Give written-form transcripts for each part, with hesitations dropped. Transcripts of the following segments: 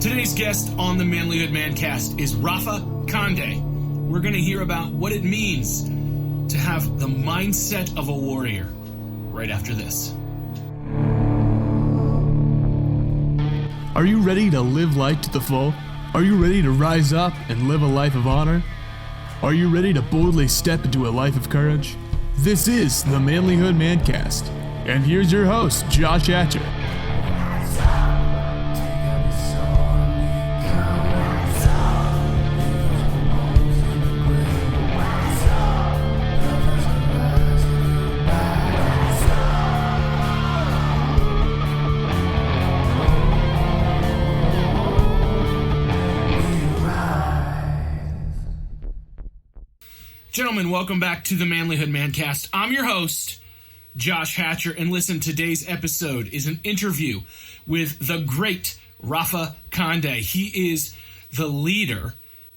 Today's guest on the Manlihood Mancast is Rafa Conde. We're going to hear about what it means to have the mindset of a warrior right after this. Are you ready to live life to the full? Are you ready to rise up and live a life of honor? Are you ready to boldly step into a life of courage? This is the Manlihood Mancast, and here's your host, Josh Hatcher. Gentlemen, welcome back to the Manlihood Mancast. I'm your host, Josh Hatcher, and listen, today's episode is an interview with the great Rafa Conde. He is the leader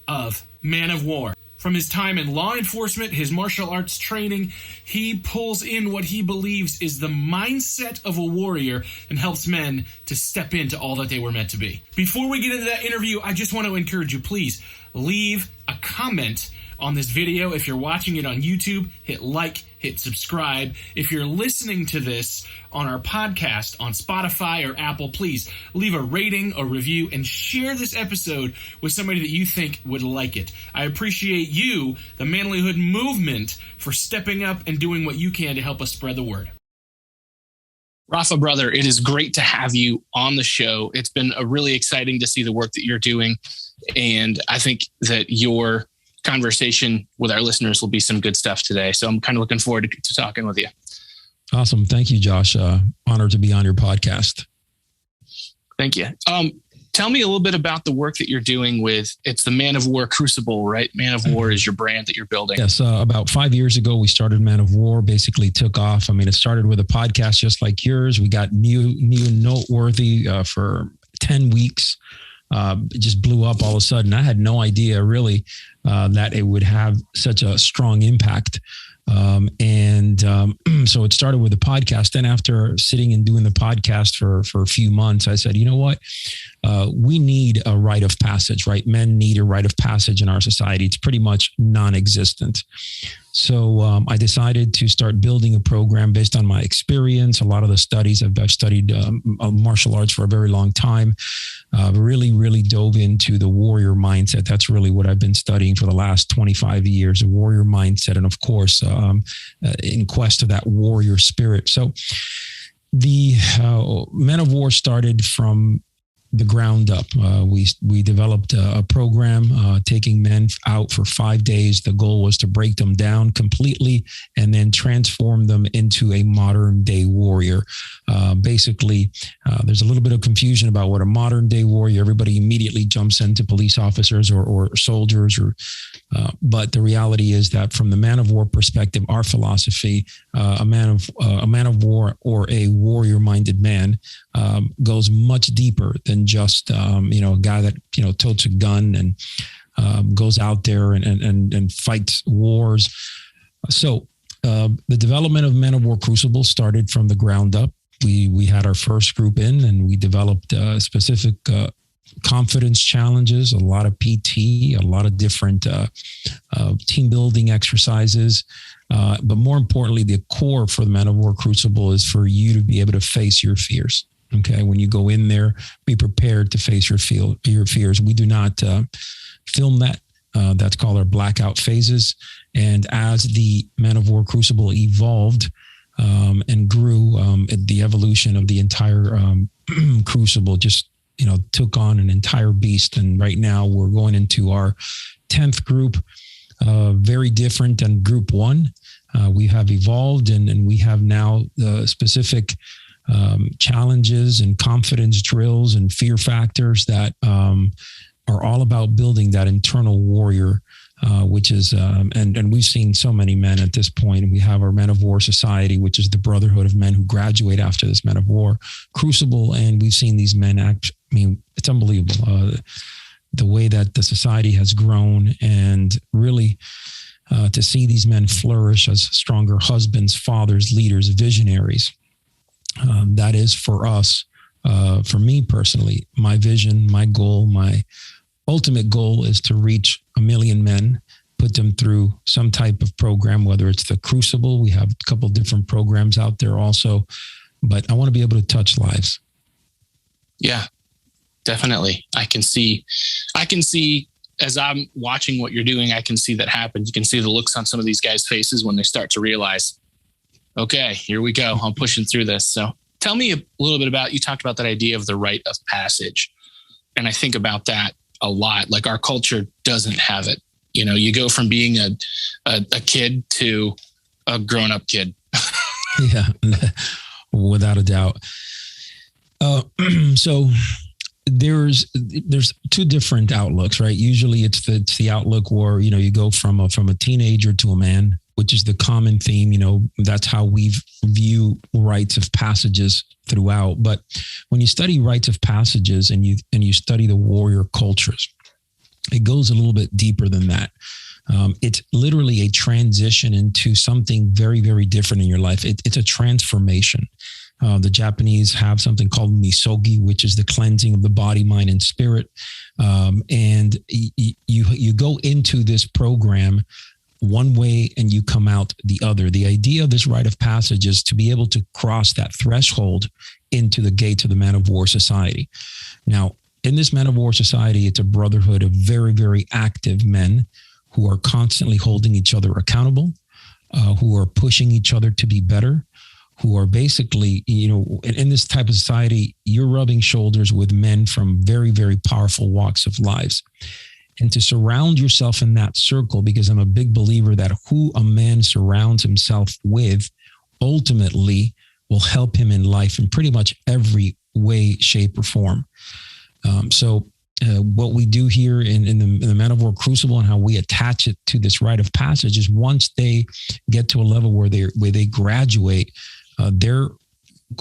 of Man of War. From his time in law enforcement, his martial arts training, he pulls in what he believes is the mindset of a warrior and helps men to step into all that they were meant to be. Before we get into that interview, I just want to encourage you, please leave a comment on this video. If you're watching it on YouTube, hit like, hit subscribe. If you're listening to this on our podcast on Spotify or Apple, please leave a rating, a review, and share this episode with somebody that you think would like it. I appreciate you, the Manlihood movement, for stepping up and doing what you can to help us spread the word. Rafa, brother, it is great to have you on the show. It's been really exciting to see the work that you're doing, and I think that your conversation with our listeners will be some good stuff today. So I'm kind of looking forward to talking with you. Awesome. Thank you, Josh. Honored to be on your podcast. Thank you. Tell me a little bit about the work that you're doing with, it's the Man of War Crucible, right? Man of War is your brand that you're building. Yes. About 5 years ago, we started Man of War, basically took off. I mean, it started with a podcast just like yours. We got new noteworthy for 10 weeks. It just blew up all of a sudden. I had no idea really that it would have such a strong impact. So it started with a podcast. Then after sitting and doing the podcast for a few months, I said, you know what? We need a rite of passage, right? Men need a rite of passage in our society. It's pretty much non-existent. So I decided to start building a program based on my experience. A lot of the studies, I've studied martial arts for a very long time, really dove into the warrior mindset. That's really what I've been studying for the last 25 years, a warrior mindset. And of course, in quest of that warrior spirit. So the Men of War started from the ground up. We developed a program taking men out for 5 days. The goal was to break them down completely and then transform them into a modern day warrior. Basically, there's a little bit of confusion about what a modern day warrior. Everybody immediately jumps into police officers or soldiers, but the reality is that from the Man of War perspective, our philosophy, a man of war or a warrior minded man goes much deeper than just a guy that totes a gun and goes out there and fights wars. So the development of Men of War Crucible started from the ground up. We had our first group in, and we developed specific confidence challenges, a lot of PT, a lot of different team building exercises. But more importantly, the core for the Men of War Crucible is for you to be able to face your fears. Okay. When you go in there, be prepared to face your fears. We do not film that. That's called our blackout phases. And as the Men of War Crucible evolved and grew, the evolution of the entire crucible just took on an entire beast. And right now we're going into our 10th group, very different than group one. We have evolved and we have now the specific challenges and confidence drills and fear factors that are all about building that internal warrior, which is, and we've seen so many men at this point. We have our Men of War Society, which is the brotherhood of men who graduate after this Men of War Crucible. And we've seen these men act. I mean, it's unbelievable. The way that the society has grown and really to see these men flourish as stronger husbands, fathers, leaders, visionaries. That is for us for me personally, my vision, my goal, my ultimate goal is to reach 1 million men, put them through some type of program, whether it's the Crucible. We have a couple different programs out there also, but I want to be able to touch lives. Yeah, definitely. I can see as I'm watching what you're doing, I can see that happen. You can see the looks on some of these guys' faces when they start to realize, okay, here we go. I'm pushing through this. So tell me a little bit about, you talked about that idea of the rite of passage. And I think about that a lot. Like, our culture doesn't have it. You know, you go from being a kid to a grown-up kid. Yeah, without a doubt. So there's two different outlooks, right? Usually it's the outlook where, you know, you go from a teenager to a man, which is the common theme. You know, that's how we view rites of passages throughout. But when you study rites of passages and you study the warrior cultures, it goes a little bit deeper than that. It's literally a transition into something very, very different in your life. It's a transformation. The Japanese have something called misogi, which is the cleansing of the body, mind, and spirit. And you go into this program one way and you come out the other. The idea of this rite of passage is to be able to cross that threshold into the gates of the man of war society. Now, in this man of war society, it's a brotherhood of very, very active men who are constantly holding each other accountable, who are pushing each other to be better, who are basically, you know, in this type of society, you're rubbing shoulders with men from very, very powerful walks of lives. And to surround yourself in that circle, because I'm a big believer that who a man surrounds himself with ultimately will help him in life in pretty much every way, shape, or form. So what we do here in the Man of War Crucible and how we attach it to this rite of passage is once they get to a level where they graduate, their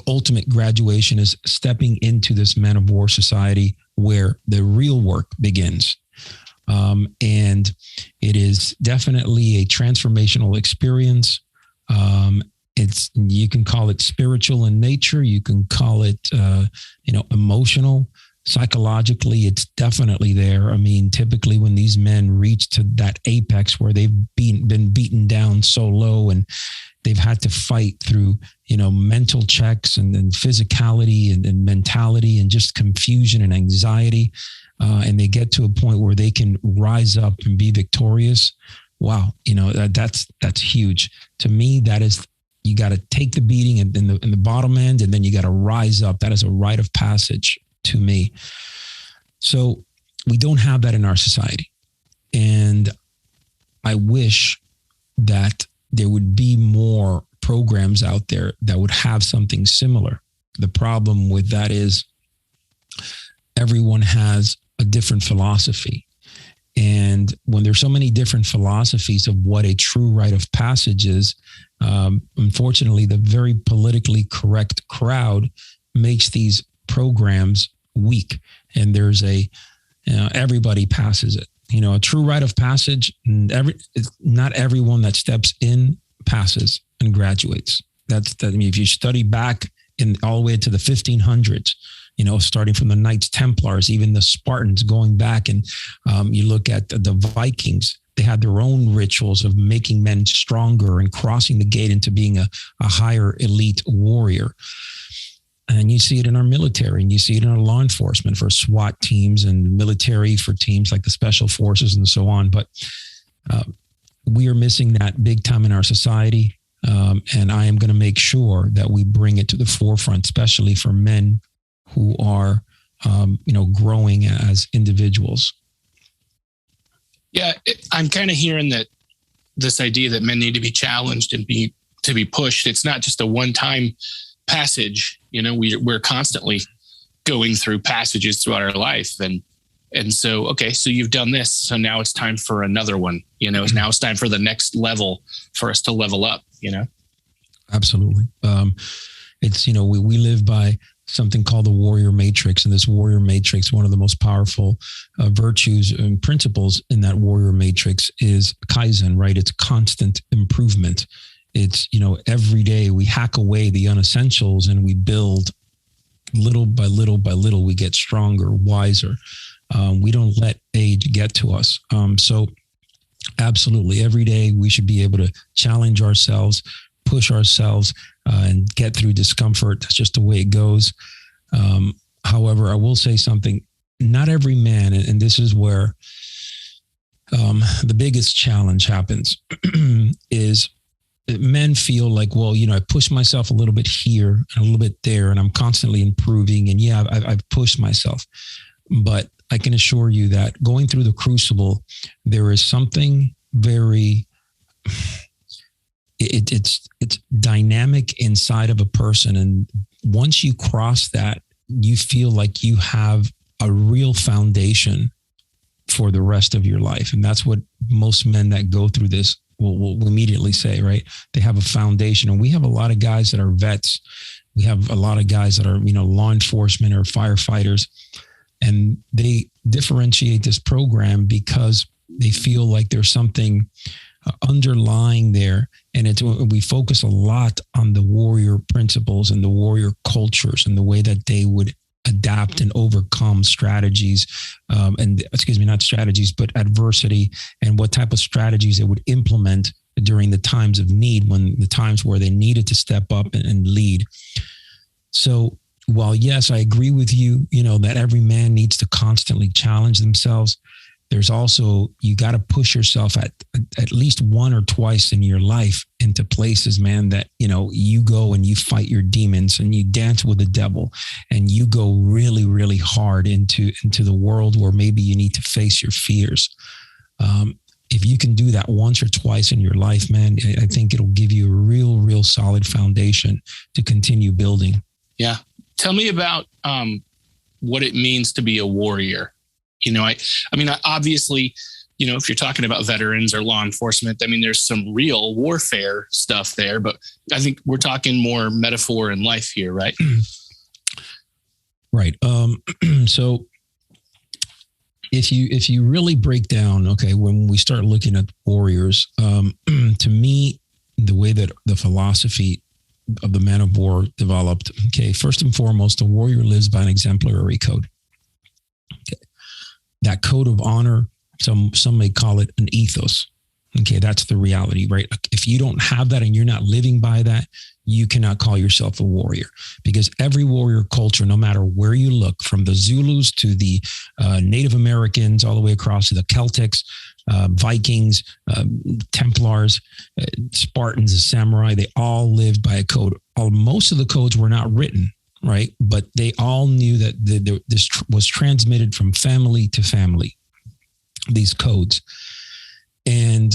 ultimate graduation is stepping into this Man of War society where the real work begins. And it is definitely a transformational experience. You can call it spiritual in nature. You can call it, emotional. Psychologically, it's definitely there. I mean, typically when these men reach to that apex where they've been beaten down so low and they've had to fight through, you know, mental checks and then physicality and mentality and just confusion and anxiety. And they get to a point where they can rise up and be victorious. Wow. You know, that's huge. To me, that is, you got to take the beating in the bottom end, and then you got to rise up. That is a rite of passage to me. So we don't have that in our society. And I wish that there would be more programs out there that would have something similar. The problem with that is everyone has a different philosophy. And when there's so many different philosophies of what a true rite of passage is, unfortunately, the very politically correct crowd makes these programs weak. And there's everybody passes it. You know, a true rite of passage, not everyone that steps in passes and graduates. I mean, if you study back all the way to the 1500s, you know, starting from the Knights Templars, even the Spartans, going back, and you look at the Vikings, they had their own rituals of making men stronger and crossing the gate into being a higher elite warrior. And you see it in our military, and you see it in our law enforcement for SWAT teams and military for teams like the special forces and so on. But we are missing that big time in our society. And I am going to make sure that we bring it to the forefront, especially for men who are, growing as individuals. Yeah, I'm kind of hearing that this idea that men need to be challenged and to be pushed. It's not just a one-time passage. You know, we're constantly going through passages throughout our life. And so, okay, so you've done this. So now it's time for another one, you know, now it's time for the next level for us to level up, you know? Absolutely. It's, we live by something called the warrior matrix. And this warrior matrix, one of the most powerful virtues and principles in that warrior matrix is Kaizen, right? It's constant improvement. It's, every day we hack away the unessentials and we build little by little by little, we get stronger, wiser. We don't let age get to us. So absolutely, every day we should be able to challenge ourselves, push ourselves, and get through discomfort. That's just the way it goes. However, I will say something. Not every man, and this is where the biggest challenge happens, is men feel like, well, I pushed myself a little bit here and a little bit there, and I'm constantly improving. And yeah, I've pushed myself. But I can assure you that going through the crucible, there is something very, it's dynamic inside of a person. And once you cross that, you feel like you have a real foundation for the rest of your life. And that's what most men that go through this will immediately say, right? They have a foundation. And we have a lot of guys that are vets. We have a lot of guys that are, law enforcement or firefighters. And they differentiate this program because they feel like there's something underlying there. And we focus a lot on the warrior principles and the warrior cultures and the way that they would adapt and overcome strategies, not strategies, but adversity, and what type of strategies they would implement during the times of need, when the times where they needed to step up and lead. So while, yes, I agree with you, that every man needs to constantly challenge themselves, there's also, you got to push yourself at least one or twice in your life into places, man, that, you go and you fight your demons and you dance with the devil and you go really, really hard into the world where maybe you need to face your fears. If you can do that once or twice in your life, man, I think it'll give you a real, real solid foundation to continue building. Yeah. Tell me about what it means to be a warrior. Obviously, if you're talking about veterans or law enforcement, there's some real warfare stuff there, but I think we're talking more metaphor in life here, right? Right. So if you really break down, okay, when we start looking at warriors, to me, the way that the philosophy of the man of war developed, okay, first and foremost, a warrior lives by an exemplary code. Okay. That code of honor, some may call it an ethos. Okay, that's the reality, right? If you don't have that and you're not living by that, you cannot call yourself a warrior, because every warrior culture, no matter where you look, from the Zulus to the Native Americans, all the way across to the Celtics, Vikings, Templars, Spartans, the samurai, they all lived by a code. Most of the codes were not written, right? But they all knew that this was transmitted from family to family, these codes. And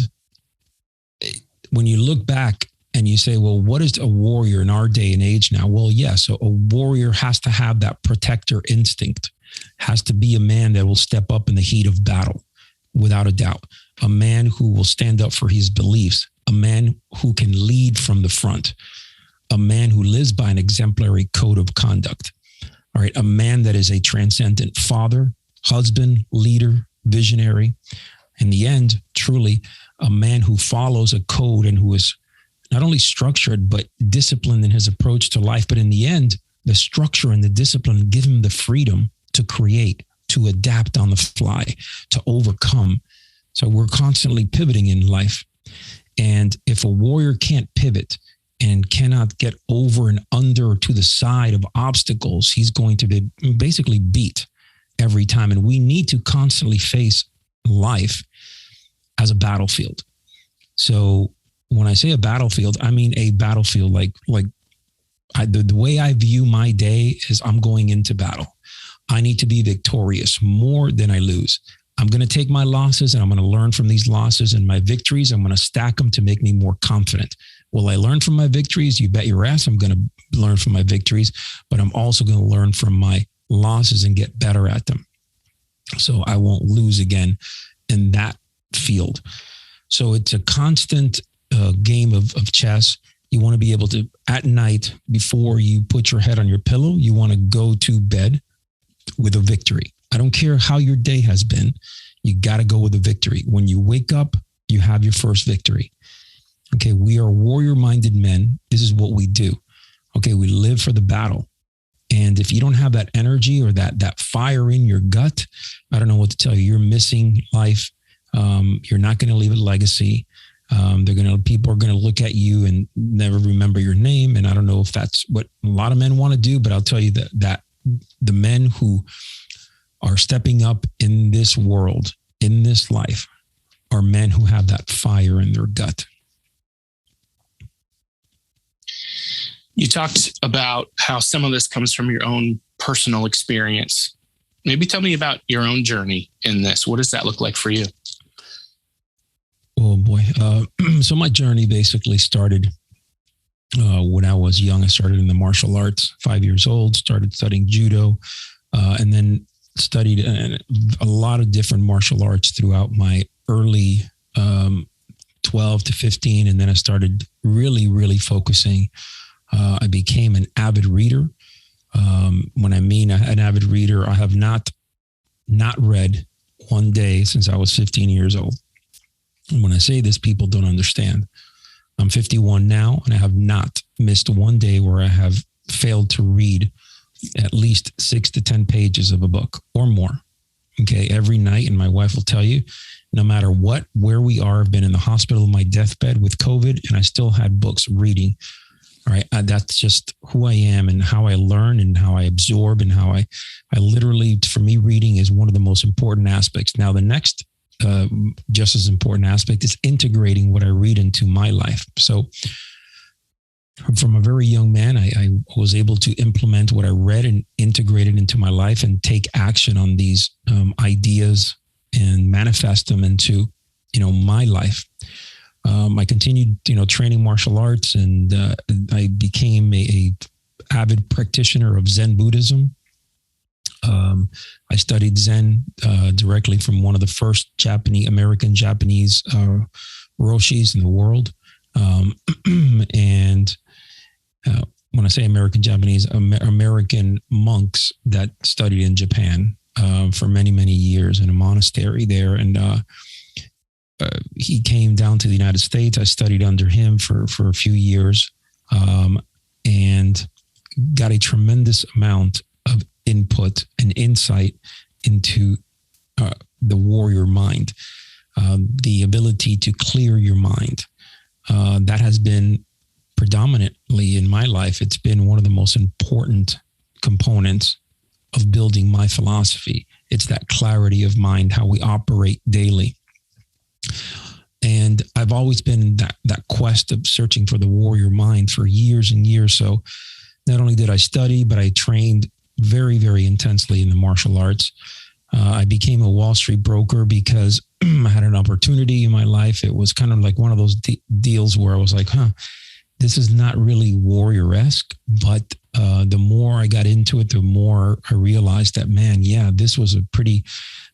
when you look back and you say, well, what is a warrior in our day and age now? Well, yes, so a warrior has to have that protector instinct, has to be a man that will step up in the heat of battle, without a doubt, a man who will stand up for his beliefs, a man who can lead from the front, a man who lives by an exemplary code of conduct, all right, a man that is a transcendent father, husband, leader, visionary. In the end, truly, a man who follows a code and who is not only structured, but disciplined in his approach to life. But in the end, the structure and the discipline give him the freedom to create, to adapt on the fly, to overcome. So we're constantly pivoting in life. And if a warrior can't pivot and cannot get over and under to the side of obstacles, he's going to be basically beat every time. And we need to constantly face life as a battlefield. So when I say a battlefield, I mean a battlefield like the way I view my day is I'm going into battle. I need to be victorious more than I lose. I'm going to take my losses and I'm going to learn from these losses, and my victories, I'm going to stack them to make me more confident. Will I learn from my victories? You bet your ass I'm going to learn from my victories, but I'm also going to learn from my losses and get better at them, so I won't lose again in that field. So it's a constant game of chess. You want to be able to, at night, before you put your head on your pillow, you want to go to bed with a victory. I don't care how your day has been. You got to go with a victory. When you wake up, you have your first victory. Okay, we are warrior-minded men. This is what we do. Okay, we live for the battle. And if you don't have that energy or that fire in your gut, I don't know what to tell you. You're missing life. You're not going to leave a legacy. People are going to look at you and never remember your name. And I don't know if that's what a lot of men want to do, but I'll tell you that the men who are stepping up in this world, in this life, are men who have that fire in their gut. You talked about how some of this comes from your own personal experience. Maybe tell me about your own journey in this. What does that look like for you? Oh boy. So my journey basically started when I was young. I started in the martial arts, 5 years old, started studying judo, and then studied a lot of different martial arts throughout my early 12 to 15. And then I started really focusing. I became an avid reader. When I mean an avid reader, I have not read one day since I was 15 years old. And when I say this, people don't understand. I'm 51 now, and I have not missed one day where I have failed to read at least 6 to 10 pages of a book or more. Okay, every night, and my wife will tell you, no matter where we are, I've been in the hospital on my deathbed with COVID, and I still had books reading. All right, that's just who I am and how I learn and how I absorb and how I literally, for me, reading is one of the most important aspects. Now, the next just as important aspect is integrating what I read into my life. So from a very young man, I was able to implement what I read and integrate it into my life and take action on these ideas and manifest them into, my life. I continued, training martial arts, and I became a avid practitioner of Zen Buddhism. I studied Zen directly from one of the first American Japanese roshis in the world. And when I say American Japanese, American monks that studied in Japan for many, many years in a monastery there. And he came down to the United States. I studied under him for a few years and got a tremendous amount of input and insight into the warrior mind, the ability to clear your mind. That has been predominantly in my life. It's been one of the most important components of building my philosophy. It's that clarity of mind, how we operate daily. And I've always been in that quest of searching for the warrior mind for years and years. So not only did I study, but I trained very, very intensely in the martial arts. I became a Wall Street broker because I had an opportunity in my life. It was kind of like one of those deals where I was like, this is not really warrior-esque, but the more I got into it, the more I realized that, man, yeah, this was a pretty,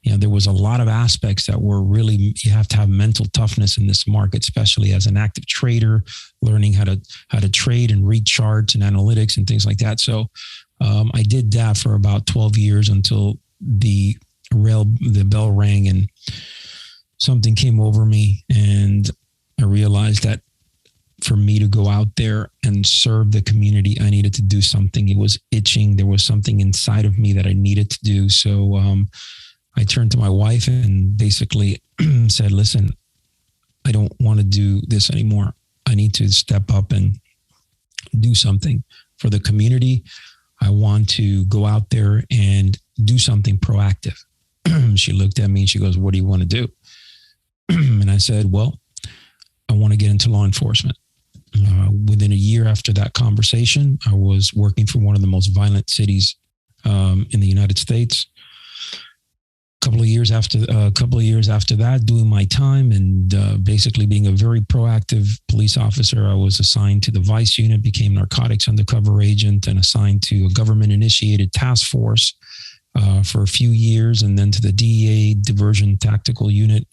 there was a lot of aspects that were really, you have to have mental toughness in this market, especially as an active trader, learning how to trade and read charts and analytics and things like that. So I did that for about 12 years until the bell rang and something came over me, and I realized that for me to go out there and serve the community, I needed to do something. It was itching. There was something inside of me that I needed to do. So I turned to my wife and basically said, listen, I don't want to do this anymore. I need to step up and do something for the community. I want to go out there and do something proactive. She looked at me and she goes, what do you want to do? And I said, well, I want to get into law enforcement. Within a year after that conversation, I was working for one of the most violent cities in the United States. A couple of years after that, doing my time and basically being a very proactive police officer, I was assigned to the Vice Unit, became narcotics undercover agent, and assigned to a government-initiated task force for a few years, and then to the DEA Diversion Tactical Unit.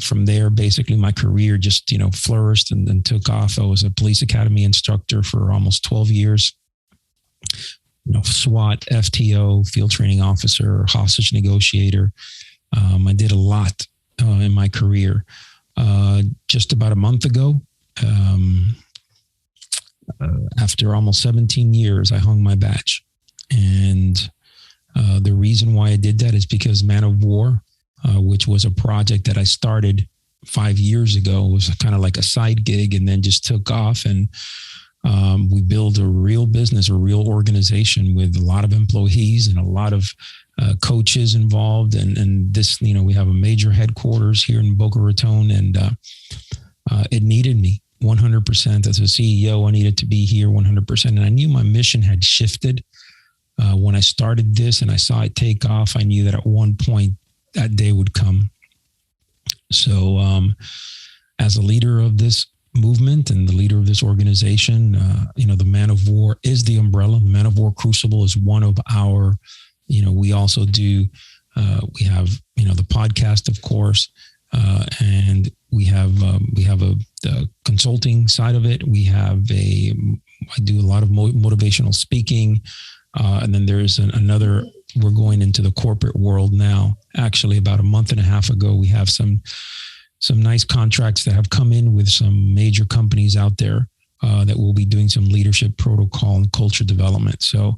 From there, basically my career just, flourished and took off. I was a police academy instructor for almost 12 years. SWAT, FTO, field training officer, hostage negotiator. I did a lot in my career. Just about a month ago, after almost 17 years, I hung my badge. And the reason why I did that is because Man of War, which was a project that I started 5 years ago, was kind of like a side gig and then just took off. And we built a real business, a real organization with a lot of employees and a lot of coaches involved. And this, we have a major headquarters here in Boca Raton, and it needed me 100%. As a CEO, I needed to be here 100%. And I knew my mission had shifted. When I started this and I saw it take off, I knew that at one point that day would come. So as a leader of this movement and the leader of this organization, the Man of War is the umbrella. The Man of War Crucible is one of our, we also do, we have, the podcast, of course, and we have the consulting side of it. I do a lot of motivational speaking. And then there's another, we're going into the corporate world now. Actually, about a month and a half ago, we have some nice contracts that have come in with some major companies out there that will be doing some leadership protocol and culture development. So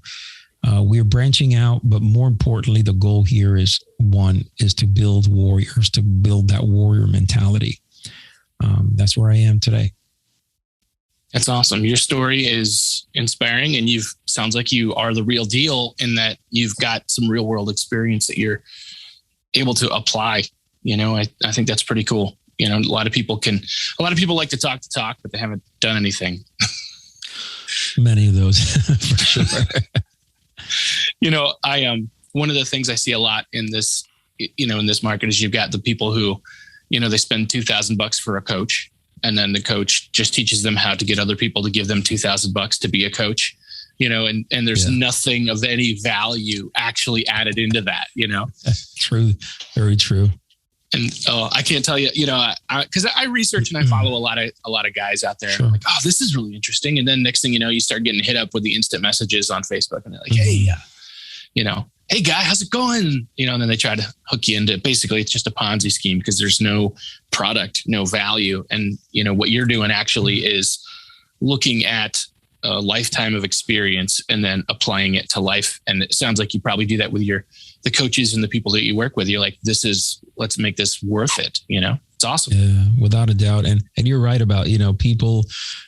we're branching out, but more importantly, the goal here is to build warriors, to build that warrior mentality. That's where I am today. That's awesome. Your story is inspiring, and sounds like you are the real deal in that you've got some real world experience that you're able to apply. I think that's pretty cool. A lot of people like to talk, but they haven't done anything. Many of those for sure. One of the things I see a lot in this, in this market is you've got the people who, they spend $2,000 for a coach, and then the coach just teaches them how to get other people to give them $2,000 to be a coach, and there's nothing of any value actually added into that, True. Very true. And I can't tell you, because I research and I follow a lot of guys out there. Sure. I'm like, oh, this is really interesting. And then next thing you know, you start getting hit up with the instant messages on Facebook, and they're like, hey, hey guy, how's it going? And then they try to hook you into, basically it's just a Ponzi scheme because there's no product, no value. And, what you're doing actually is looking at a lifetime of experience and then applying it to life. And it sounds like you probably do that with the coaches and the people that you work with. You're like, let's make this worth it. It's awesome. Yeah, without a doubt. And you're right about, people,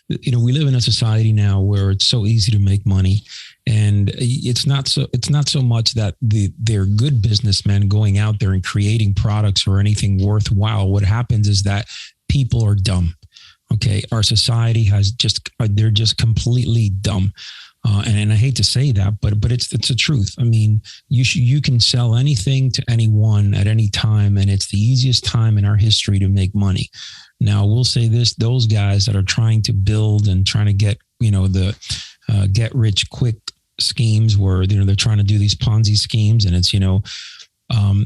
we live in a society now where it's so easy to make money. And it's not so much that they're good businessmen going out there and creating products or anything worthwhile. What happens is that people are dumb. Okay. Our society they're just completely dumb. And I hate to say that, but it's the truth. I mean, you can sell anything to anyone at any time, and it's the easiest time in our history to make money. Now, we'll say this: those guys that are trying to build and trying to get, the get rich quick schemes, where they're trying to do these Ponzi schemes, and it's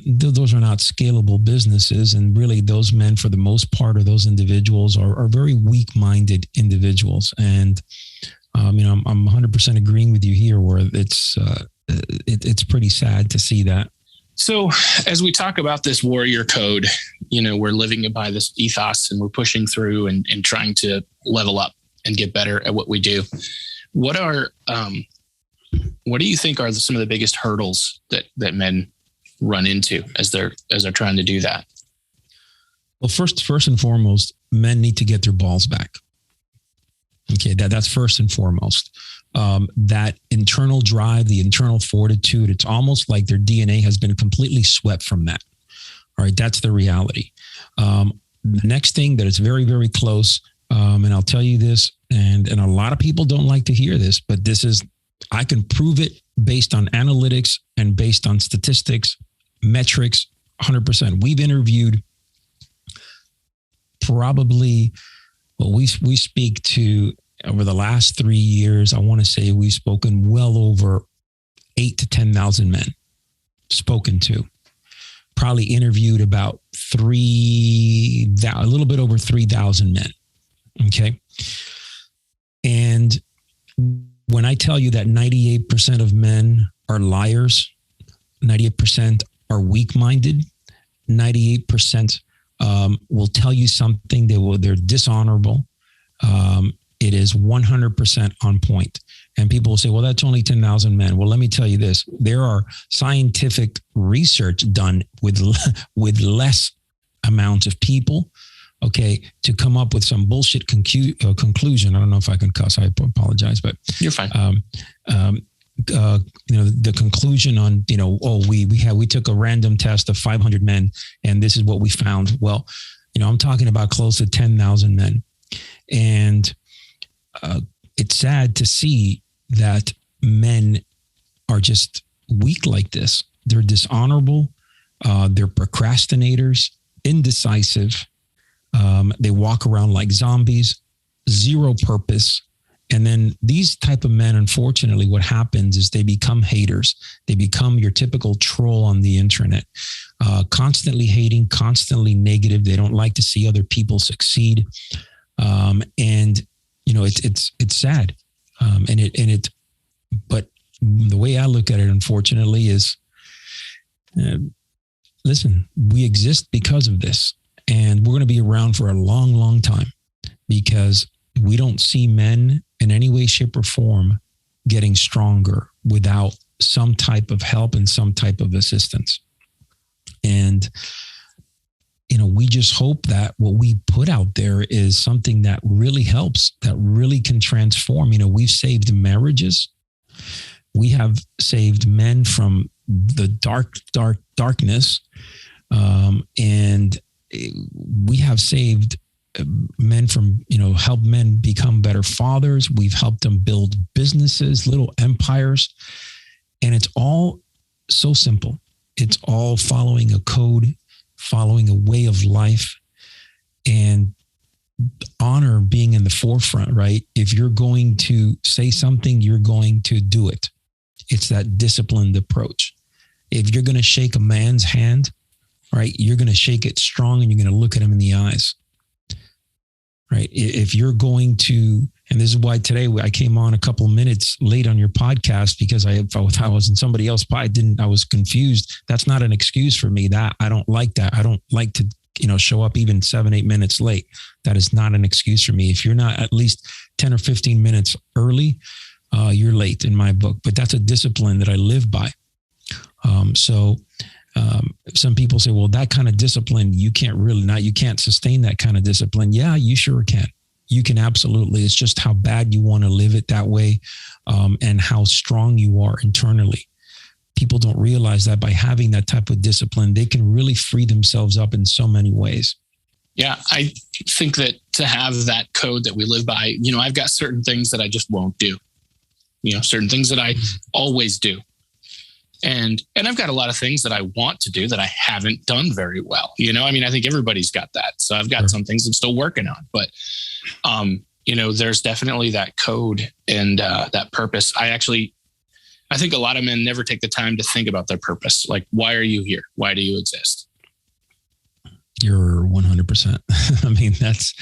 those are not scalable businesses. And really, those men, for the most part, or those individuals, are very weak-minded individuals. And I'm 100% agreeing with you here, where it's pretty sad to see that. So as we talk about this warrior code, we're living by this ethos, and we're pushing through and trying to level up and get better at what we do. What do you think are some of the biggest hurdles that men run into as they're trying to do that? Well, first and foremost, men need to get their balls back. Okay, that's first and foremost. That internal drive, the internal fortitude, it's almost like their DNA has been completely swept from that. All right, that's the reality. The next thing that is very, very close, and I'll tell you this, and a lot of people don't like to hear this, but I can prove it based on analytics and based on statistics, metrics, 100%. We've interviewed probably, we speak to, over the last 3 years, I want to say we've spoken well over 8,000 to 10,000 men spoken to. Probably interviewed about a little bit over 3,000 men. Okay. And when I tell you that 98% of men are liars, 98% are weak-minded, 98% will tell you something, they're dishonorable. it is 100% on point. And people will say, well, that's only 10,000 men. Well, let me tell you this. There are scientific research done with less amounts of people, okay, to come up with some bullshit conclusion. I don't know if I can cuss. I apologize, but you're fine. The conclusion on, we took a random test of 500 men and this is what we found. Well, I'm talking about close to 10,000 men. And it's sad to see that men are just weak like this. They're dishonorable. They're procrastinators, indecisive. They walk around like zombies, zero purpose. And then these type of men, unfortunately, what happens is they become haters. They become your typical troll on the internet, constantly hating, constantly negative. They don't like to see other people succeed. It's sad. But the way I look at it, unfortunately, is, listen, we exist because of this, and we're going to be around for a long, long time because we don't see men in any way, shape, or form getting stronger without some type of help and some type of assistance. And, we just hope that what we put out there is something that really helps, that really can transform. We've saved marriages. We have saved men from the darkness. And we have saved men from, help men become better fathers. We've helped them build businesses, little empires. And it's all so simple. It's all following a code, following a way of life, and honor being in the forefront, right? If you're going to say something, you're going to do it. It's that disciplined approach. If you're going to shake a man's hand, right, you're going to shake it strong and you're going to look at him in the eyes, right? If you're going to, and this is why today I came on a couple of minutes late on your podcast because if I was in somebody else, I was confused. That's not an excuse for me. That I don't like that. I don't like to, show up even 7-8 minutes late. That is not an excuse for me. If you're not at least 10 or 15 minutes early, you're late in my book, but that's a discipline that I live by. Some people say, well, that kind of discipline, you can't sustain that kind of discipline. Yeah, you sure can. You can absolutely. It's just how bad you want to live it that way, and how strong you are internally. People don't realize that by having that type of discipline, they can really free themselves up in so many ways. Yeah, I think that to have that code that we live by, I've got certain things that I just won't do. Certain things that I always do. And I've got a lot of things that I want to do that I haven't done very well. I think everybody's got that. So I've got some things I'm still working on, but, there's definitely that code and that purpose. I think a lot of men never take the time to think about their purpose. Like, why are you here? Why do you exist? You're 100%. I mean, that's,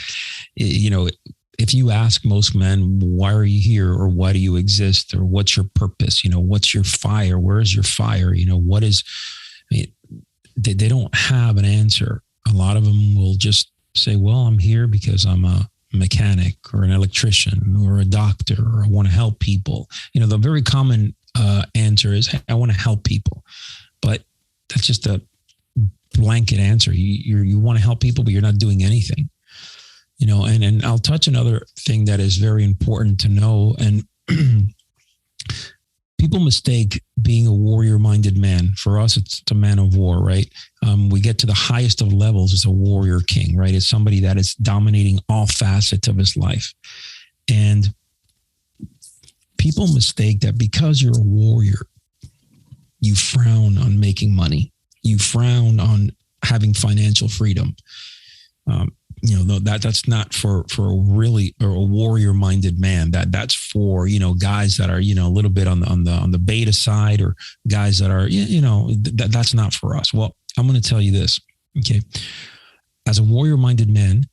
if you ask most men, why are you here, or why do you exist, or what's your purpose? What's your fire? Where is your fire? They don't have an answer. A lot of them will just say, well, I'm here because I'm a mechanic or an electrician or a doctor, or I want to help people. The very common answer is, hey, I want to help people. But that's just a blanket answer. You want to help people, but you're not doing anything. And I'll touch another thing that is very important to know. And people mistake being a warrior-minded man. For us, it's a man of war, right? We get to the highest of levels as a warrior king, right? It's somebody that is dominating all facets of his life. And people mistake that because you're a warrior, you frown on making money. You frown on having financial freedom. That's not for a warrior-minded man. That's for, guys that are, a little bit on the beta side, or guys that are, that's not for us. Well, I'm going to tell you this. Okay. As a warrior-minded man,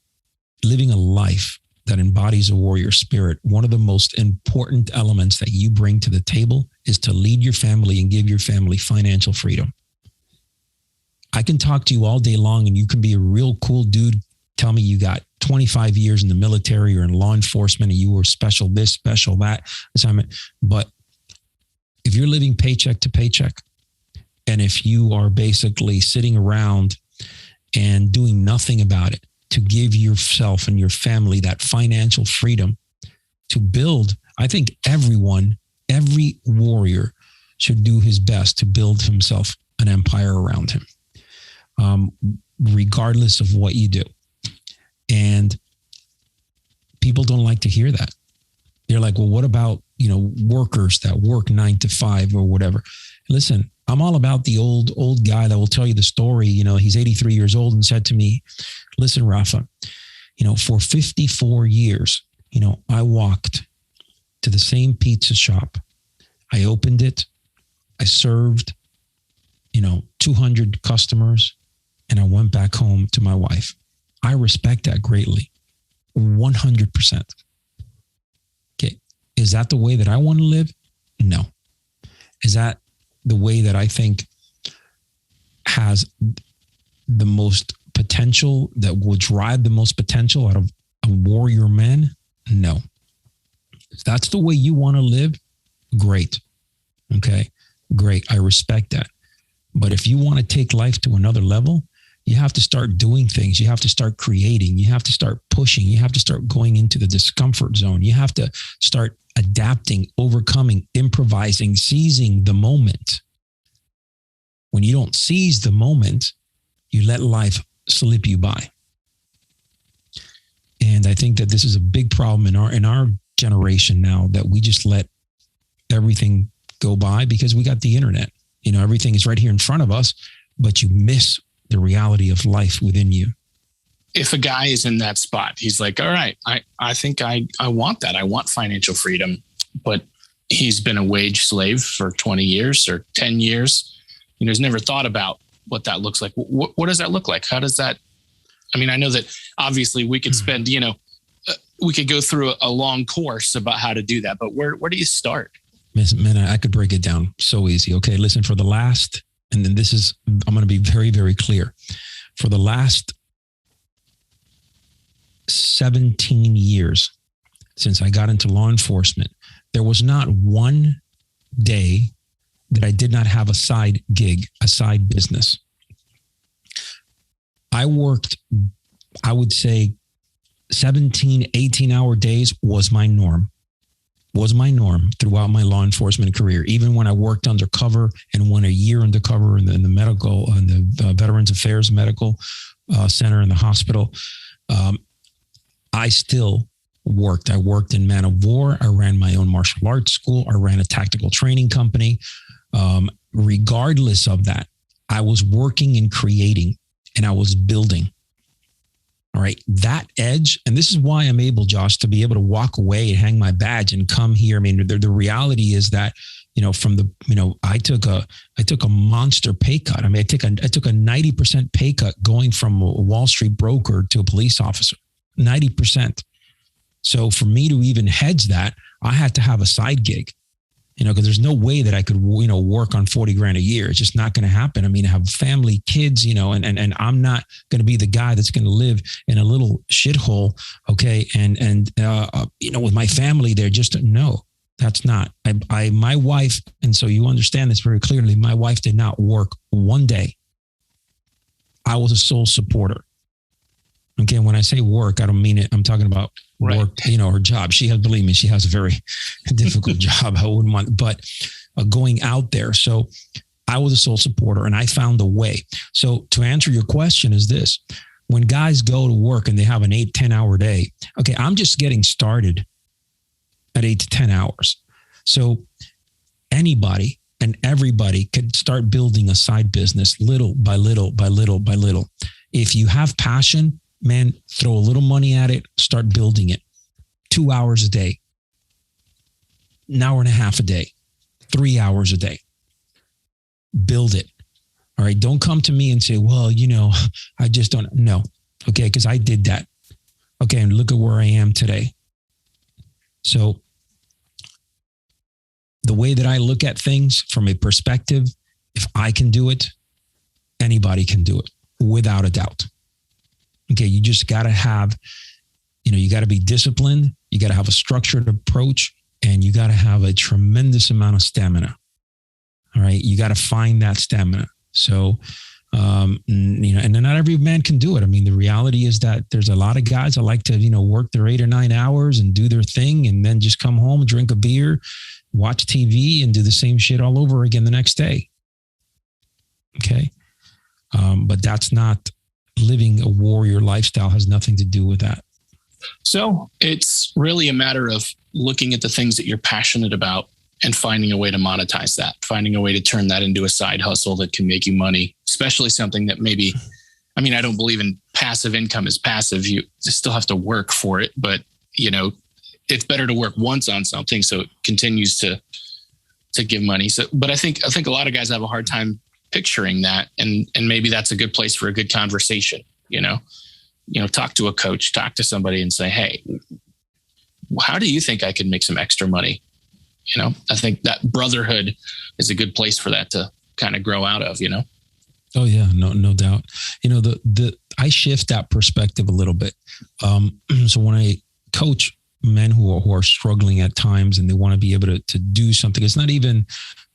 living a life that embodies a warrior spirit, one of the most important elements that you bring to the table is to lead your family and give your family financial freedom. I can talk to you all day long and you can be a real cool dude. Tell me you got 25 years in the military or in law enforcement and you were special this, special that assignment. But if you're living paycheck to paycheck, and if you are basically sitting around and doing nothing about it to give yourself and your family that financial freedom to build, I think every warrior should do his best to build himself an empire around him, regardless of what you do. And people don't like to hear that. They're like, well, what about, workers that work 9 to 5 or whatever? Listen, I'm all about the old guy that will tell you the story. He's 83 years old and said to me, listen, Rafa, for 54 years, I walked to the same pizza shop. I opened it. I served, 200 customers, and I went back home to my wife. I respect that greatly. 100%. Okay. Is that the way that I want to live? No. Is that the way that I think has the most potential, that will drive the most potential out of a warrior man? No. If that's the way you want to live, great. Okay, great. I respect that. But if you want to take life to another level, you have to start doing things. You have to start creating. You have to start pushing. You have to start going into the discomfort zone. You have to start adapting, overcoming, improvising, seizing the moment. When you don't seize the moment, you let life slip you by. And I think that this is a big problem in our generation now, that we just let everything go by because we got the internet. Everything is right here in front of us, but you miss the reality of life within you. If a guy is in that spot, he's like, all right, I think I want that. I want financial freedom, but he's been a wage slave for 20 years or 10 years. He's never thought about what that looks like. What does that look like? How does that, I know that obviously we could spend, we could go through a long course about how to do that, but where do you start? Man, I could break it down so easy. Okay, listen, for the last, and then I'm going to be very, very clear. For the last 17 years since I got into law enforcement, there was not one day that I did not have a side gig, a side business. I worked, I would say 17, 18-hour days was my norm throughout my law enforcement career. Even when I worked undercover and went a year undercover in the medical, in the Veterans Affairs Medical Center in the hospital, I still worked. I worked in Man of War. I ran my own martial arts school. I ran a tactical training company. Regardless of that, I was working and creating, and I was building. All right. That edge. And this is why I'm able, Josh, to be able to walk away and hang my badge and come here. The reality is that, I took a monster pay cut. I took a 90% pay cut going from a Wall Street broker to a police officer, 90%. So for me to even hedge that, I had to have a side gig. Because there's no way that I could, work on 40 grand a year. It's just not going to happen. I have family, kids, and I'm not going to be the guy that's going to live in a little shithole. Okay. And with my family there, no, that's not, my wife. And so you understand this very clearly. My wife did not work one day. I was a sole supporter. Okay. When I say work, I don't mean it. I'm talking about work, her job. Believe me, she has a very difficult job. I wouldn't want, but going out there. So I was a sole supporter and I found a way. So to answer your question is this: when guys go to work and they have an 8-10 hour day, okay, I'm just getting started at 8 to 10 hours. So anybody and everybody could start building a side business little by little by little by little. If you have passion, man, throw a little money at it, start building it. 2 hours a day, an hour and a half a day, 3 hours a day. Build it. All right. Don't come to me and say, well, I just don't know. Okay. Because I did that. Okay. And look at where I am today. So the way that I look at things from a perspective, if I can do it, anybody can do it without a doubt. Okay, you just got to have you got to be disciplined. You got to have a structured approach, and you got to have a tremendous amount of stamina. All right. You got to find that stamina. So, and then not every man can do it. I mean, the reality is that there's a lot of guys that like to, work their 8 or 9 hours and do their thing and then just come home, drink a beer, watch TV and do the same shit all over again the next day. Okay. But that's not living a warrior lifestyle, has nothing to do with that. So it's really a matter of looking at the things that you're passionate about and finding a way to monetize that, finding a way to turn that into a side hustle that can make you money, especially something that maybe, I don't believe in passive income as passive. You still have to work for it, but it's better to work once on something so it continues to give money. So, but I think a lot of guys have a hard time picturing that, and maybe that's a good place for a good conversation. Talk to a coach, talk to somebody, and say, "Hey, how do you think I can make some extra money?" I think that brotherhood is a good place for that to kind of grow out of. Oh yeah, no doubt. I shift that perspective a little bit. So when I coach men who are struggling at times and they want to be able to do something, it's not even,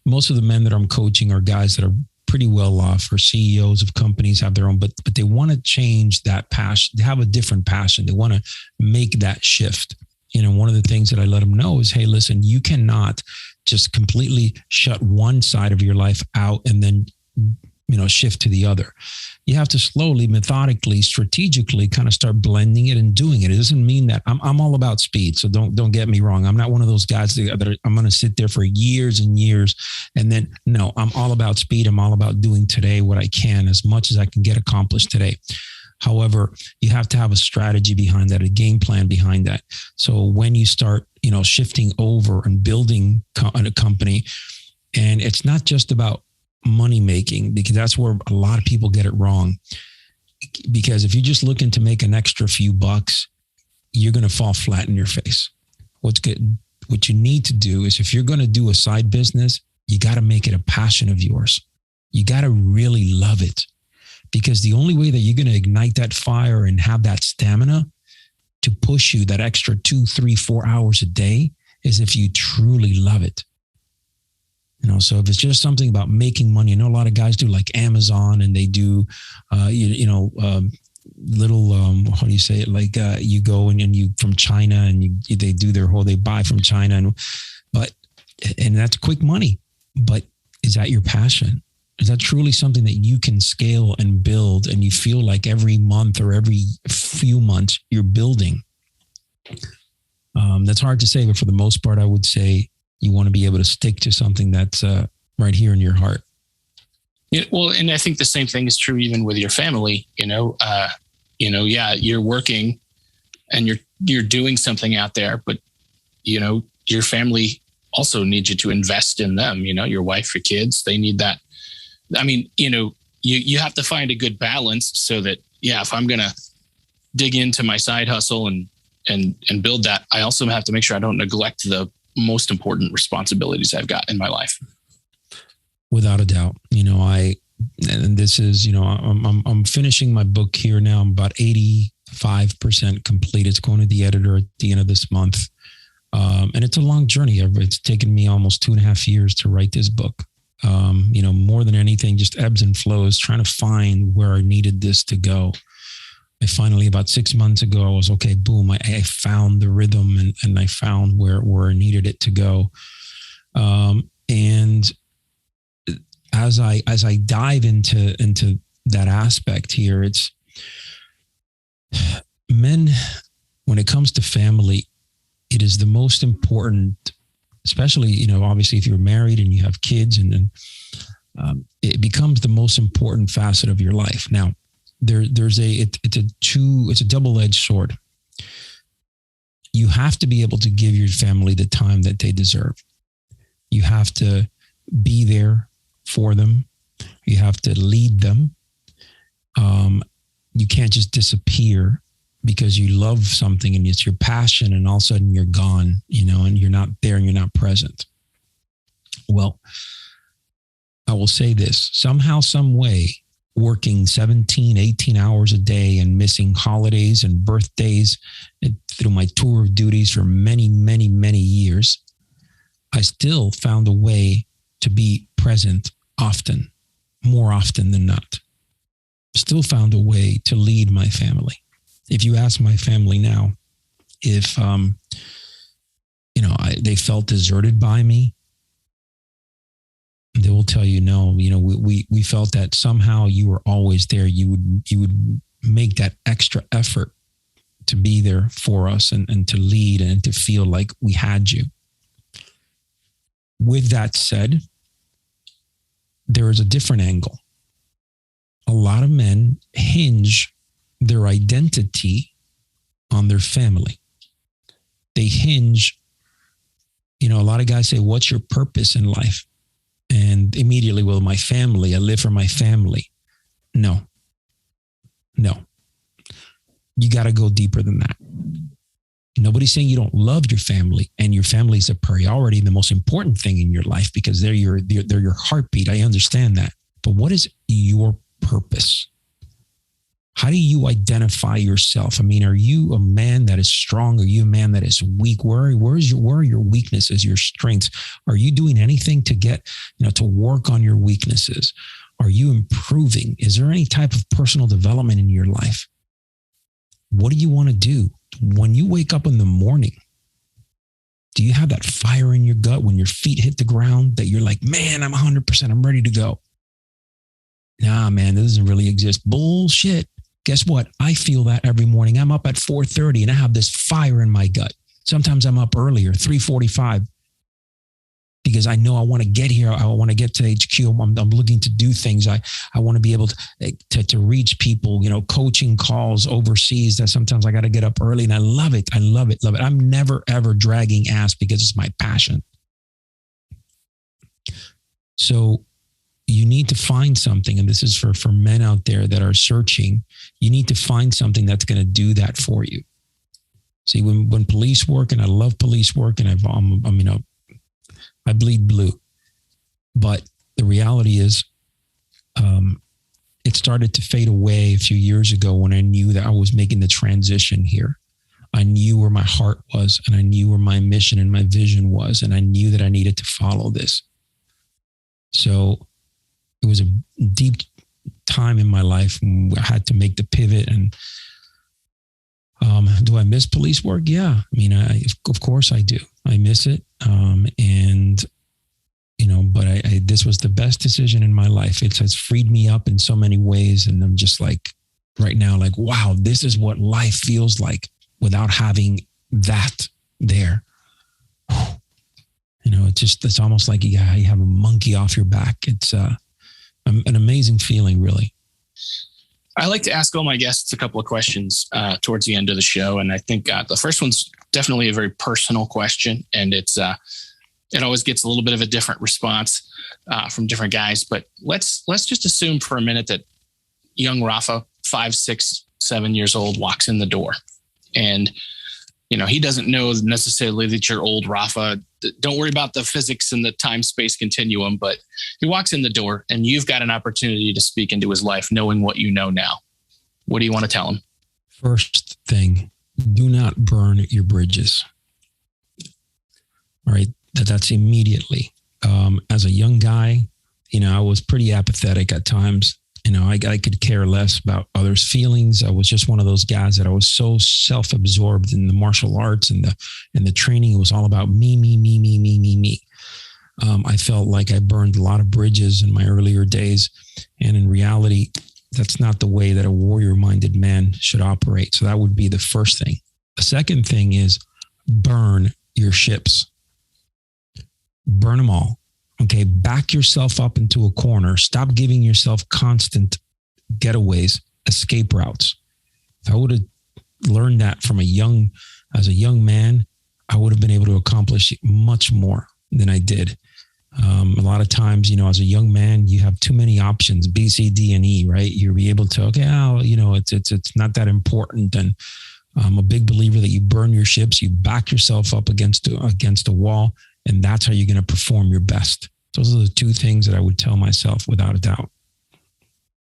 most of the men that I'm coaching are guys that are pretty well off, or CEOs of companies, have their own, but they want to change that passion. They have a different passion. They want to make that shift. One of the things that I let them know is, hey, listen, you cannot just completely shut one side of your life out and then, shift to the other. You have to slowly, methodically, strategically kind of start blending it and doing it. It doesn't mean that I'm all about speed. So don't get me wrong. I'm not one of those guys that I'm going to sit there for years and years. And then, no, I'm all about speed. I'm all about doing today what I can, as much as I can get accomplished today. However, you have to have a strategy behind that, a game plan behind that. So when you start, shifting over and building a company, and it's not just about money making, because that's where a lot of people get it wrong. Because if you're just looking to make an extra few bucks, you're going to fall flat in your face. What you need to do is, if you're going to do a side business, you got to make it a passion of yours. You got to really love it. Because the only way that you're going to ignite that fire and have that stamina to push you that extra 2, 3, 4 hours a day is if you truly love it. So if it's just something about making money, I know a lot of guys do like Amazon, and they do, little, how do you say it? Like you go and you from China, and they do they buy from China, and that's quick money. But is that your passion? Is that truly something that you can scale and build, and you feel like every month or every few months you're building? That's hard to say, but for the most part, I would say you want to be able to stick to something that's right here in your heart. Yeah, well, and I think the same thing is true even with your family. You're working and you're doing something out there, but your family also needs you to invest in them. Your wife, your kids, they need that. You have to find a good balance so that, if I'm going to dig into my side hustle and build that, I also have to make sure I don't neglect the most important responsibilities I've got in my life. Without a doubt. And this is, I'm finishing my book here now. I'm about 85% complete. It's going to the editor at the end of this month. And it's a long journey. It's taken me almost 2.5 years to write this book. More than anything, just ebbs and flows, trying to find where I needed this to go. I finally, about 6 months ago, I was okay, boom, I found the rhythm and I found where I needed it to go. And as I dive into that aspect here, it's men, when it comes to family, it is the most important, especially, obviously if you're married and you have kids, and then it becomes the most important facet of your life. Now, it's a double-edged sword. You have to be able to give your family the time that they deserve. You have to be there for them. You have to lead them. You can't just disappear because you love something and it's your passion, and all of a sudden you're gone, and you're not there and you're not present. Well, I will say this: somehow, some way, working 17, 18 hours a day and missing holidays and birthdays through my tour of duties for many, many, many years, I still found a way to be present often, more often than not. Still found a way to lead my family. If you ask my family now if, they felt deserted by me, they will tell you, no, we felt that somehow you were always there. You would make that extra effort to be there for us and to lead and to feel like we had you. With that said, there is a different angle. A lot of men hinge their identity on their family. They hinge, a lot of guys say, what's your purpose in life? And immediately, well, my family, I live for my family. No. You got to go deeper than that. Nobody's saying you don't love your family, and your family is a priority, the most important thing in your life, because they're your heartbeat. I understand that. But what is your purpose? How do you identify yourself? I mean, are you a man that is strong? Are you a man that is weak? Where are your weaknesses, your strengths? Are you doing anything to get, to work on your weaknesses? Are you improving? Is there any type of personal development in your life? What do you want to do? When you wake up in the morning, do you have that fire in your gut when your feet hit the ground that you're like, man, I'm 100%, I'm ready to go? Nah, man, that doesn't really exist. Bullshit. Guess what? I feel that every morning. I'm up at 4:30 and I have this fire in my gut. Sometimes I'm up earlier, 3:45, because I know I want to get here. I want to get to HQ. I'm looking to do things. I want to be able to reach people, coaching calls overseas that sometimes I got to get up early, and I love it. I love it. I'm never, ever dragging ass because it's my passion. So you need to find something, and this is for men out there that are searching. You need to find something that's going to do that for you. See, when police work, and I love police work, and I bleed blue, but the reality is, it started to fade away a few years ago when I knew that I was making the transition here. I knew where my heart was, and I knew where my mission and my vision was, and I knew that I needed to follow this. So it was a deep time in my life when I had to make the pivot. And do I miss police work? Yeah. I mean, of course I do. I miss it. But this was the best decision in my life. It has freed me up in so many ways. And I'm just like, right now, like, wow, this is what life feels like without having that there. It's almost like you have a monkey off your back. It's an amazing feeling, really. I like to ask all my guests a couple of questions towards the end of the show. And I think the first one's definitely a very personal question. And it always gets a little bit of a different response from different guys. But let's just assume for a minute that young Rafa, 5, 6, 7 years old, walks in the door. And, he doesn't know necessarily that you're old Rafa. Don't worry about the physics and the time-space continuum, but he walks in the door and you've got an opportunity to speak into his life, knowing what you know now. What do you want to tell him? First thing, do not burn your bridges. All right. That's immediately. As a young guy, I was pretty apathetic at times. I could care less about others' feelings. I was just one of those guys that I was so self-absorbed in the martial arts and the training. It was all about me. I felt like I burned a lot of bridges in my earlier days. And in reality, that's not the way that a warrior-minded man should operate. So that would be the first thing. The second thing is burn your ships. Burn them all. Okay, back yourself up into a corner. Stop giving yourself constant getaways, escape routes. If I would have learned that as a young man, I would have been able to accomplish much more than I did. A lot of times, as a young man, you have too many options, B, C, D, and E, right? You'll be able to, it's not that important. And I'm a big believer that you burn your ships, you back yourself up against a wall, and that's how you're going to perform your best. Those are the two things that I would tell myself without a doubt.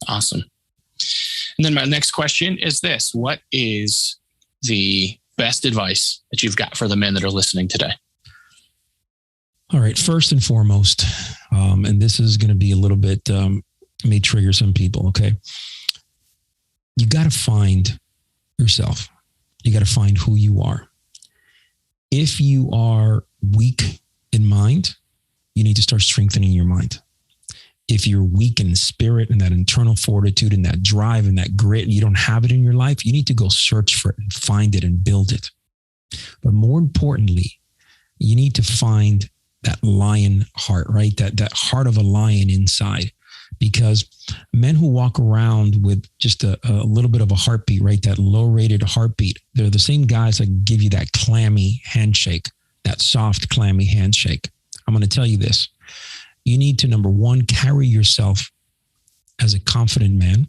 Awesome. And then my next question is this. What is the best advice that you've got for the men that are listening today? All right. First and foremost, and this is going to be a little bit, may trigger some people. Okay. You got to find yourself. You got to find who you are. If you are weak in mind, you need to start strengthening your mind. If you're weak in spirit and that internal fortitude and that drive and that grit, and you don't have it in your life, you need to go search for it and find it and build it. But more importantly, you need to find that lion heart, right? That heart of a lion inside. Because men who walk around with just a little bit of a heartbeat, right? That low-rated heartbeat, they're the same guys that give you that clammy handshake, that soft, clammy handshake. I'm going to tell you this. You need to, number one, carry yourself as a confident man.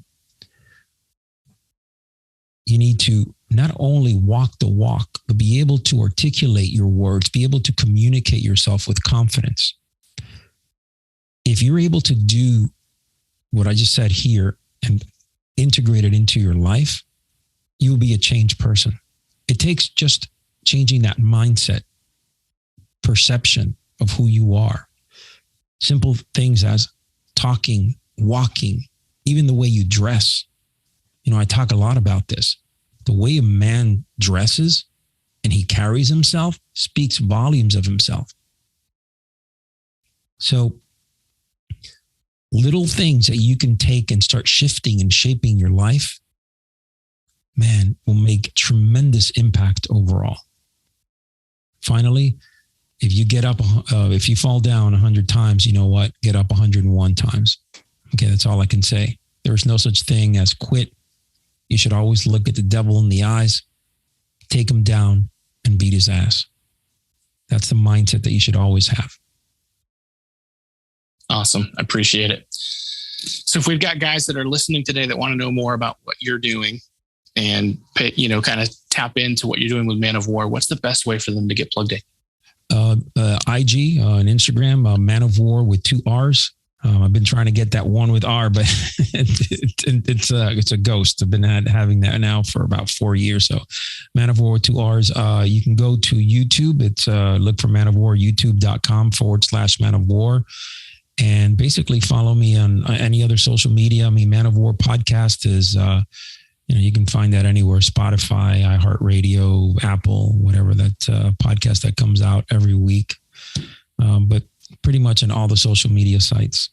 You need to not only walk the walk, but be able to articulate your words, be able to communicate yourself with confidence. If you're able to do what I just said here and integrate it into your life, you will be a changed person. It takes just changing that mindset, perception of who you are. Simple things as talking, walking, even the way you dress. You know, I talk a lot about this. The way a man dresses and he carries himself speaks volumes of himself. So little things that you can take and start shifting and shaping your life, man, will make tremendous impact overall. Finally, if you get up, if you fall down 100 times, you know what? Get up 101 times. Okay, that's all I can say. There's no such thing as quit. You should always look at the devil in the eyes, take him down, and beat his ass. That's the mindset that you should always have. Awesome. I appreciate it. So if we've got guys that are listening today that want to know more about what you're doing and, you know, kind of tap into what you're doing with Man of War, what's the best way for them to get plugged in? IG and Instagram, Man of War with 2 R's. I've been trying to get that one with R, but it's a ghost. I've been having that now for about 4 years. So Man of War with 2 R's. You can go to YouTube. It's look for Man of War, youtube.com/Man of War. And basically follow me on any other social media. I mean, Man of War podcast is, you can find that anywhere, Spotify, iHeartRadio, Apple, whatever, that podcast that comes out every week. But pretty much on all the social media sites.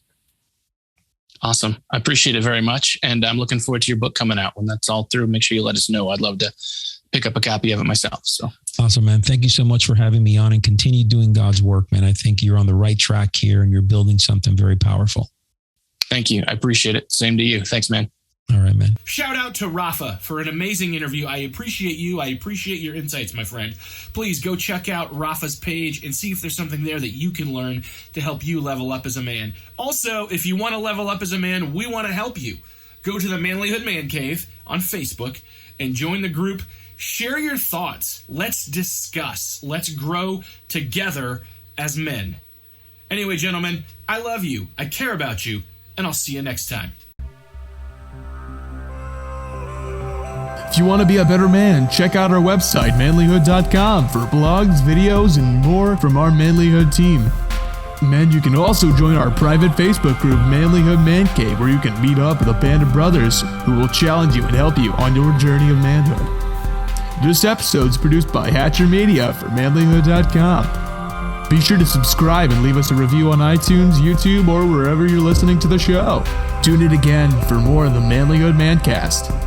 Awesome. I appreciate it very much. And I'm looking forward to your book coming out. When that's all through, make sure you let us know. I'd love to pick up a copy of it myself. So awesome, man. Thank you so much for having me on, and continue doing God's work, man. I think you're on the right track here and you're building something very powerful. Thank you. I appreciate it. Same to you. Thanks, man. All right, man. Shout out to Rafa for an amazing interview. I appreciate you. I appreciate your insights, my friend. Please go check out Rafa's page and see if there's something there that you can learn to help you level up as a man. Also, if you want to level up as a man, we want to help you. Go to the Manlihood Man Cave on Facebook and join the group. Share your thoughts. Let's discuss. Let's grow together as men. Anyway, gentlemen, I love you. I care about you. And I'll see you next time. If you want to be a better man, check out our website, manlihood.com, for blogs, videos, and more from our Manlihood team. Men, you can also join our private Facebook group, Manlihood Man Cave, where you can meet up with a band of brothers who will challenge you and help you on your journey of manhood. This episode is produced by Hatcher Media for manlihood.com. Be sure to subscribe and leave us a review on iTunes, YouTube, or wherever you're listening to the show. Tune in again for more of the Manlihood Mancast.